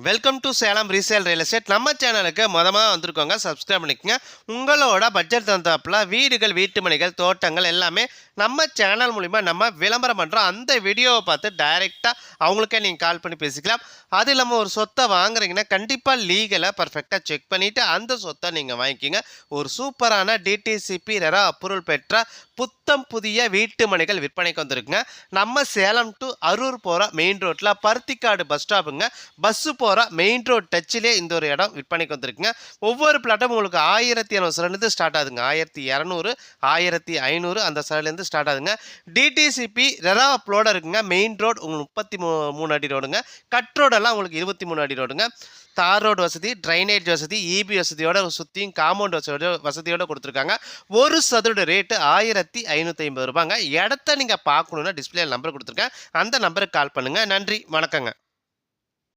Welcome to Salem resale real estate. நம்ம சேனலுக்கு மொதமாக வந்திருக்கோங்க, subscribe பண்ணிக்கோங்க. உங்களோட பட்ஜெட் தகுந்தாப்புல வீடுகள், வீட்டு மனைகள், தோட்டங்கள் எல்லாமே நம்ம சேனல் மூலிமா நம்ம விளம்பரம் பண்ணுறோம். அந்த வீடியோவை பார்த்து டைரெக்டாக அவங்களுக்கே நீங்கள் கால் பண்ணி பேசிக்கலாம். அது இல்லாமல் ஒரு சொத்தை வாங்குறீங்கன்னா கண்டிப்பாக லீகலாக பர்ஃபெக்டாக செக் பண்ணிவிட்டு அந்த சொத்தை நீங்கள் வாங்கிக்கிங்க. ஒரு சூப்பரான டிடிசிபி ரெரா அப்ரூவல் பெற்ற புத்தம் புதிய வீட்டு மனைகள் விற்பனைக்கு வந்திருக்குங்க. நம்ம சேலம் டு அரூர் போகிற மெயின் ரோட்டில் பருத்திக்காடு பஸ் ஸ்டாப்புங்க. பஸ்ஸு போகிற மெயின் ரோட் டச்சிலே இந்த ஒரு இடம் விற்பனைக்கு வந்திருக்குங்க. ஒவ்வொரு பிளாட்டும் உங்களுக்கு 1200 சதுரலேருந்து ஸ்டார்ட் ஆகுதுங்க. 1200, 1500 அந்த சதுரலேருந்து ஸ்டார்ட் ஆகுதுங்க. டிடிசிபி ரெரா அப்லோட இருக்குங்க. மெயின் ரோடு உங்களுக்கு 33 அடி ரோடுங்க. கட் ரோடெல்லாம் உங்களுக்கு 23 அடி ரோடுங்க. தார் ரோடு வசதி, ட்ரைனேஜ் வசதி, இபி வசதியோட சுற்றியும் காம்பவுண்ட் வசதியோட கொடுத்துருக்காங்க. ஒரு சதுர ரேட்டு 1550 ரூபாங்க. இடத்த நீங்கள் பார்க்கணுன்னா டிஸ்பிளே நம்பர் கொடுத்துருக்கேன், அந்த நம்பருக்கு கால் பண்ணுங்கள். நன்றி, வணக்கங்க.